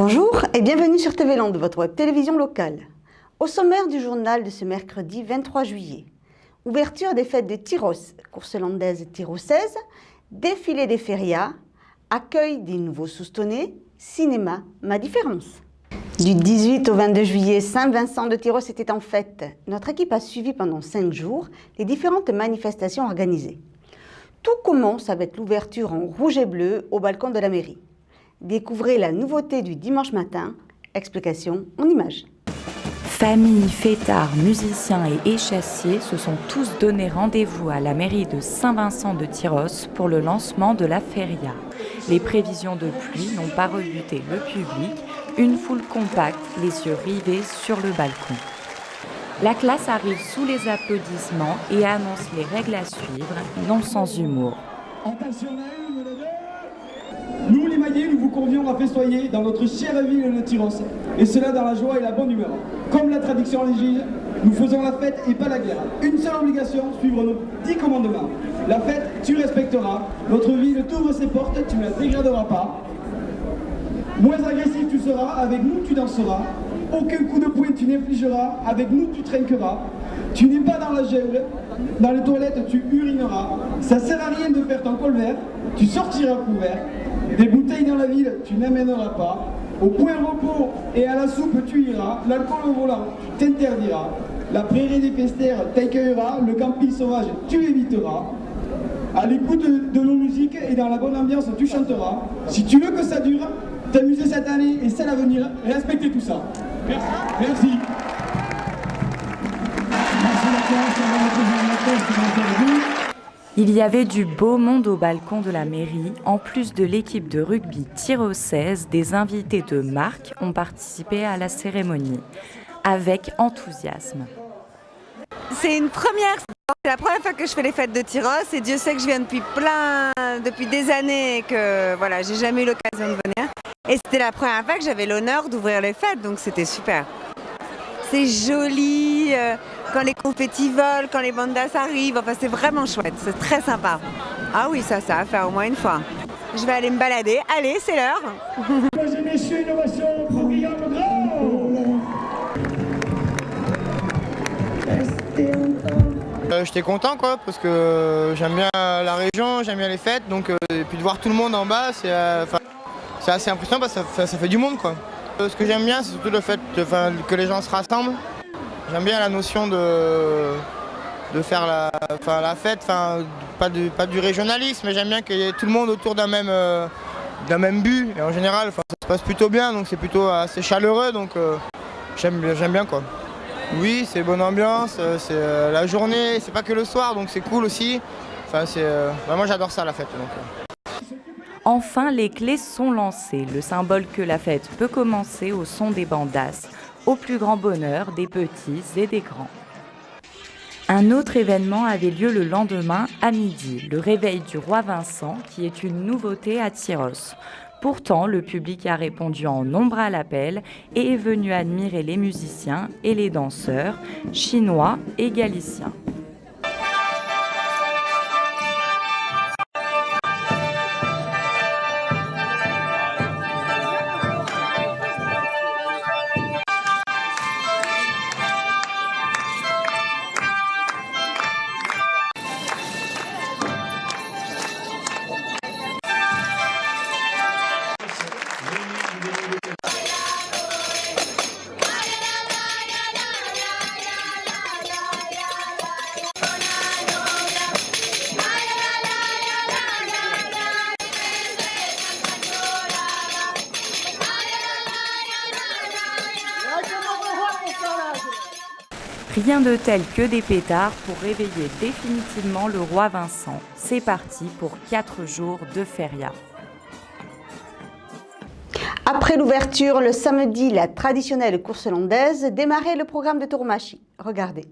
Bonjour et bienvenue sur TV Land, votre web télévision locale. Au sommaire du journal de ce mercredi 23 juillet, ouverture des fêtes de Tyrosse, course landaise tyrosaise, défilé des férias, accueil des nouveaux soustonnés, cinéma, ma différence. Du 18 au 22 juillet, Saint-Vincent de Tyrosse était en fête. Notre équipe a suivi pendant 5 jours les différentes manifestations organisées. Tout commence avec l'ouverture en rouge et bleu au balcon de la mairie. Découvrez la nouveauté du dimanche matin. Explication en images. Familles, fêtards, musiciens et échassiers se sont tous donné rendez-vous à la mairie de Saint-Vincent de Tyrosse pour le lancement de la feria. Les prévisions de pluie n'ont pas rebuté le public, une foule compacte, les yeux rivés sur le balcon. La classe arrive sous les applaudissements et annonce les règles à suivre, non sans humour. Nous, les Maillets, nous vous convions à festoyer dans notre chère ville de Tyrosse, et cela dans la joie et la bonne humeur. Comme la tradition l'exige, nous faisons la fête et pas la guerre. Une seule obligation, suivre nos 10 commandements. La fête, tu respecteras. Notre ville t'ouvre ses portes, tu ne la dégraderas pas. Moins agressif tu seras, avec nous tu danseras. Aucun coup de poing tu n'infligeras, avec nous tu trinqueras. Tu n'es pas dans la gèle, dans les toilettes tu urineras. Ça sert à rien de faire ton colvert, tu sortiras couvert. Des bouteilles dans la ville, tu n'amèneras pas. Au point repos et à la soupe, tu iras. L'alcool au volant, tu t'interdiras. La prairie des pestères t'accueillera. Le camping sauvage, tu éviteras. À l'écoute de nos musiques et dans la bonne ambiance, tu chanteras. Si tu veux que ça dure, t'amuser cette année et celle à venir, respectez tout ça. Merci. Merci. Il y avait du beau monde au balcon de la mairie. En plus de l'équipe de rugby tyrossaise, des invités de marque ont participé à la cérémonie, avec enthousiasme. C'est une première, c'est la première fois que je fais les fêtes de Tyrosse et Dieu sait que je viens depuis des années et que voilà, j'ai jamais eu l'occasion de venir. Et c'était la première fois que j'avais l'honneur d'ouvrir les fêtes, donc c'était super. C'est joli, quand les confettis volent, quand les bandas arrivent, enfin c'est vraiment chouette, c'est très sympa. Ah oui, ça va faire au moins une fois. Je vais aller me balader, allez, c'est l'heure. Mesdames et messieurs, innovation pour Guillaume Grand. J'étais content quoi, parce que j'aime bien la région, j'aime bien les fêtes, donc et puis de voir tout le monde en bas, c'est assez impressionnant parce que ça fait du monde quoi. Ce que j'aime bien, c'est surtout le fait que les gens se rassemblent. J'aime bien la notion de faire la fête, pas du régionalisme, mais j'aime bien qu'il y ait tout le monde autour d'un même but. Et en général, ça se passe plutôt bien, donc c'est plutôt assez chaleureux, donc j'aime bien quoi. Oui, c'est bonne ambiance, c'est la journée, c'est pas que le soir, donc c'est cool aussi. Moi j'adore ça la fête. Enfin, les clés sont lancées, le symbole que la fête peut commencer au son des bandas, au plus grand bonheur des petits et des grands. Un autre événement avait lieu le lendemain à midi, le réveil du roi Vincent, qui est une nouveauté à Tyrosse. Pourtant, le public a répondu en nombre à l'appel et est venu admirer les musiciens et les danseurs, chinois et galiciens. Rien de tel que des pétards pour réveiller définitivement le roi Vincent. C'est parti pour 4 jours de feria. Après l'ouverture, le samedi, la traditionnelle course landaise démarrait le programme de Tourmachi. Regardez.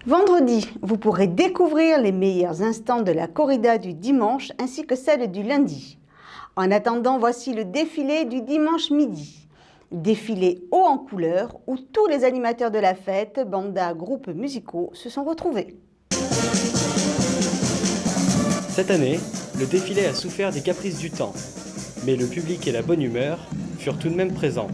Vendredi, vous pourrez découvrir les meilleurs instants de la corrida du dimanche ainsi que celle du lundi. En attendant, voici le défilé du dimanche midi. Défilé haut en couleur où tous les animateurs de la fête, bandas, groupes musicaux se sont retrouvés. Cette année, le défilé a souffert des caprices du temps, mais le public et la bonne humeur furent tout de même présents.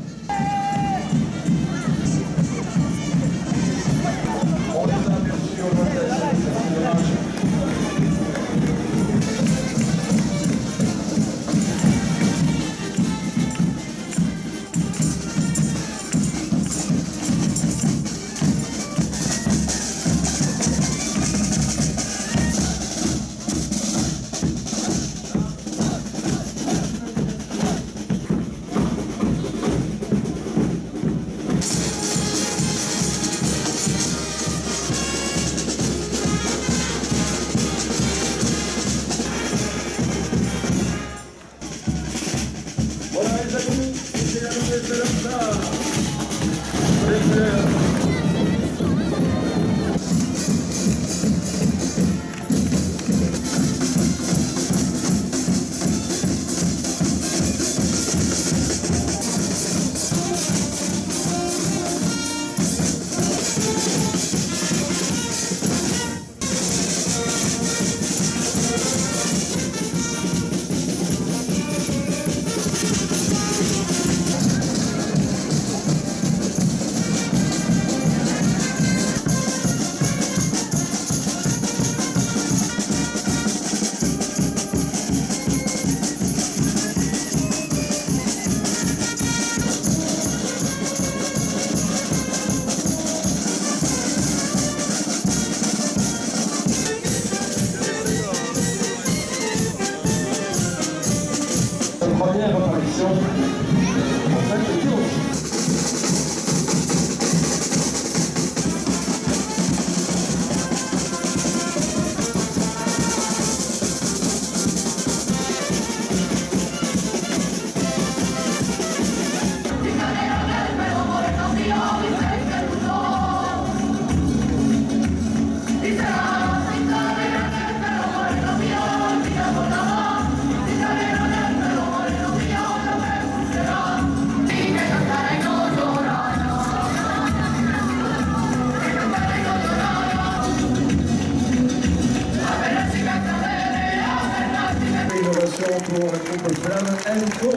Première apparition en fait de dimanche. Pour la coupe Flamme & Co.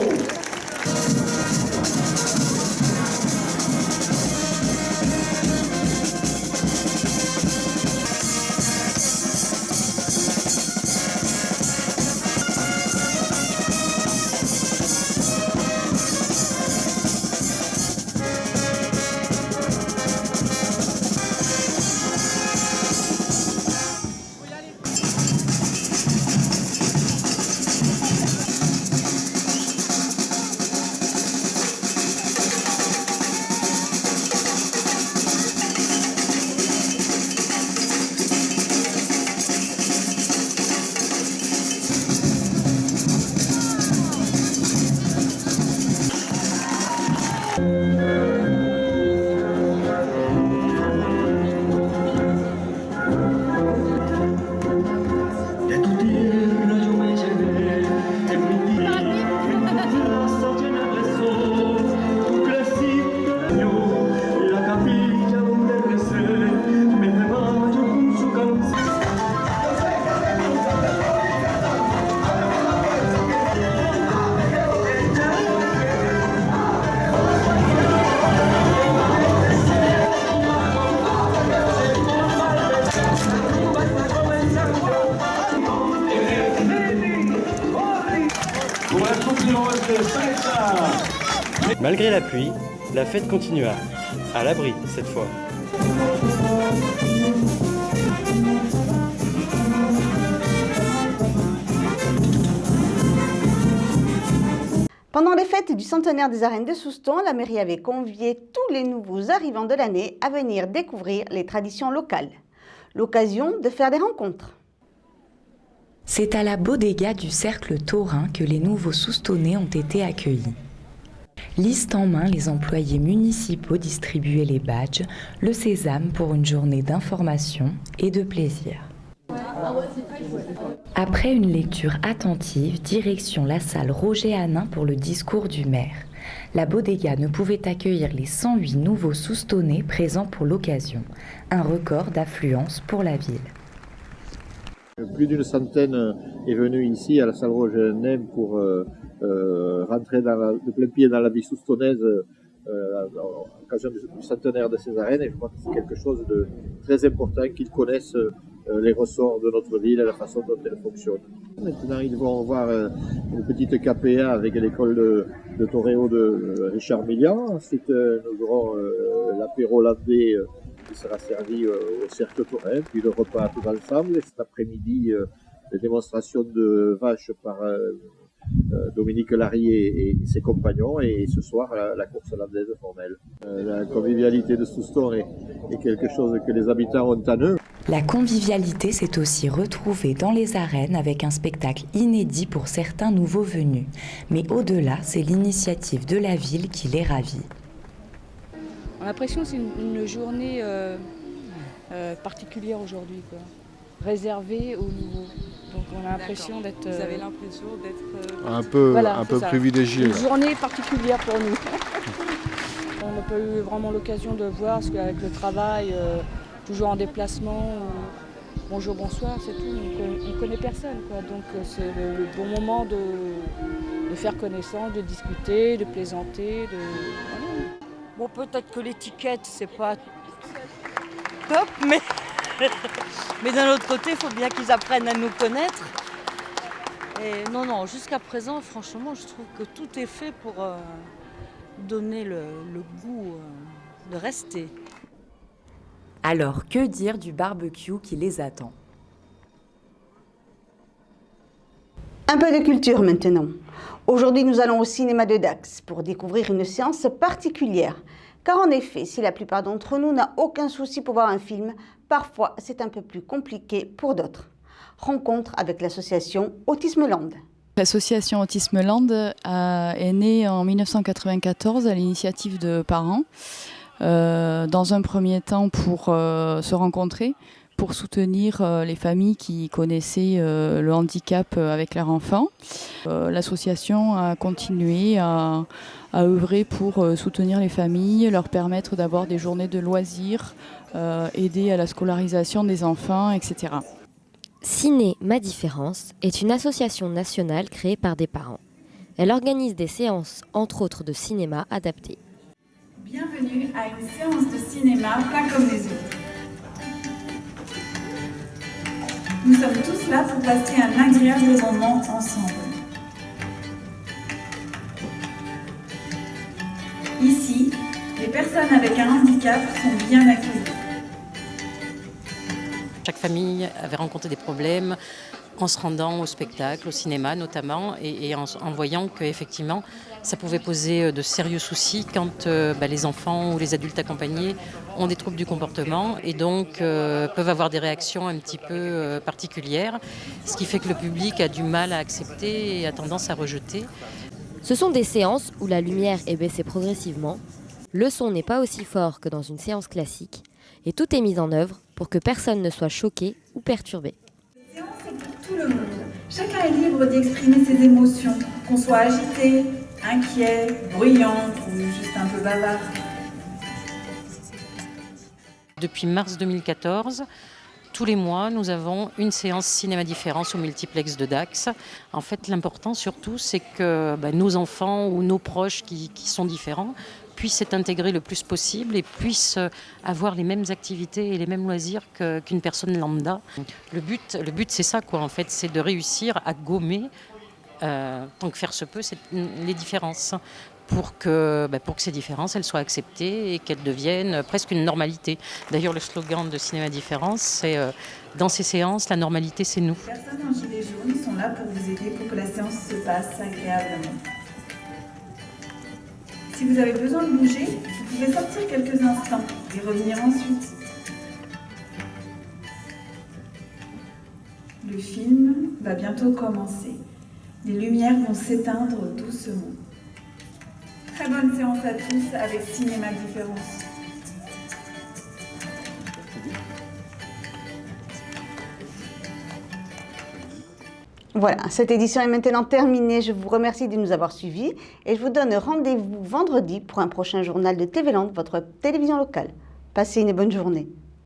Malgré la pluie, la fête continua, à l'abri cette fois. Pendant les fêtes du centenaire des arènes de Souston, la mairie avait convié tous les nouveaux arrivants de l'année à venir découvrir les traditions locales. L'occasion de faire des rencontres. C'est à la bodega du Cercle Taurin que les nouveaux Soustonnais ont été accueillis. Liste en main, les employés municipaux distribuaient les badges, le sésame pour une journée d'information et de plaisir. Après une lecture attentive, direction la salle Roger Hanin pour le discours du maire. La bodega ne pouvait accueillir les 108 nouveaux soustonnés présents pour l'occasion, un record d'affluence pour la ville. Plus d'une centaine est venue ici à la salle Roger Hanin pour rentrer de plein pied dans la vie soustonnaise à l'occasion du centenaire de ces arènes, et je crois que c'est quelque chose de très important qu'ils connaissent les ressorts de notre ville et la façon dont elle fonctionne. Maintenant, ils vont voir une petite KPA avec l'école de Toréo de Richard Millian. Ensuite, nous aurons l'apéro landais qui sera servi au Cercle Taurin, puis le repas tous ensemble. Et cet après-midi, les démonstrations de vaches par Dominique Larrier et ses compagnons, et ce soir la course landaise formelle. La convivialité de Souston est quelque chose que les habitants ont en eux. La convivialité s'est aussi retrouvée dans les arènes avec un spectacle inédit pour certains nouveaux venus. Mais au-delà, c'est l'initiative de la ville qui les ravit. On a l'impression que c'est une journée particulière aujourd'hui, quoi. Réservée aux nouveaux. Donc on a l'impression d'être... Vous avez l'impression d'être... un peu privilégié. Une journée particulière pour nous. On n'a pas eu vraiment l'occasion de voir, parce qu'avec le travail, toujours en déplacement, bonjour, bonsoir, c'est tout. On ne connaît personne, quoi. Donc c'est le bon moment de faire connaissance, de discuter, de plaisanter. Voilà. Bon, peut-être que l'étiquette, c'est pas top, mais... Mais d'un autre côté, il faut bien qu'ils apprennent à nous connaître. Et non, jusqu'à présent, franchement, je trouve que tout est fait pour donner le goût de rester. Alors, que dire du barbecue qui les attend ? Un peu de culture maintenant. Aujourd'hui, nous allons au cinéma de Dax pour découvrir une séance particulière. Car en effet, si la plupart d'entre nous n'a aucun souci pour voir un film, parfois c'est un peu plus compliqué pour d'autres. Rencontre avec l'association Autisme Land. L'association Autisme Land est née en 1994 à l'initiative de parents, dans un premier temps pour se rencontrer, pour soutenir les familles qui connaissaient le handicap avec leur enfant. L'association a continué à œuvrer pour soutenir les familles, leur permettre d'avoir des journées de loisirs, aider à la scolarisation des enfants, etc. Ciné Ma Différence est une association nationale créée par des parents. Elle organise des séances, entre autres de cinéma adapté. Bienvenue à une séance de cinéma pas comme les autres. Nous sommes tous là pour passer un agréable moment ensemble. Ici, les personnes avec un handicap sont bien accueillies. Chaque famille avait rencontré des problèmes en se rendant au spectacle, au cinéma notamment, et en voyant qu'effectivement ça pouvait poser de sérieux soucis quand les enfants ou les adultes accompagnés ont des troubles du comportement et donc peuvent avoir des réactions un petit peu particulières, ce qui fait que le public a du mal à accepter et a tendance à rejeter. Ce sont des séances où la lumière est baissée progressivement, le son n'est pas aussi fort que dans une séance classique, et tout est mis en œuvre pour que personne ne soit choqué ou perturbé. Cette séance est pour tout le monde. Chacun est libre d'exprimer ses émotions, qu'on soit agité, inquiet, bruyant ou juste un peu bavard. Depuis mars 2014, tous les mois, nous avons une séance cinéma différence au multiplex de Dax. En fait, l'important surtout, c'est que nos enfants ou nos proches qui sont différents puissent s'être intégrés le plus possible et puissent avoir les mêmes activités et les mêmes loisirs qu'une personne lambda. Le but c'est ça, quoi, en fait, c'est de réussir à gommer, tant que faire se peut, les différences. Pour que ces différences elles soient acceptées et qu'elles deviennent presque une normalité. D'ailleurs, le slogan de Cinéma Différence, c'est dans ces séances, la normalité, c'est nous. Les personnes en gilet jaune sont là pour vous aider pour que la séance se passe agréablement. Si vous avez besoin de bouger, vous pouvez sortir quelques instants et revenir ensuite. Le film va bientôt commencer. Les lumières vont s'éteindre doucement. Très bonne séance à tous avec Cinéma Différence. Voilà, cette édition est maintenant terminée. Je vous remercie de nous avoir suivis et je vous donne rendez-vous vendredi pour un prochain journal de TV Land, votre télévision locale. Passez une bonne journée.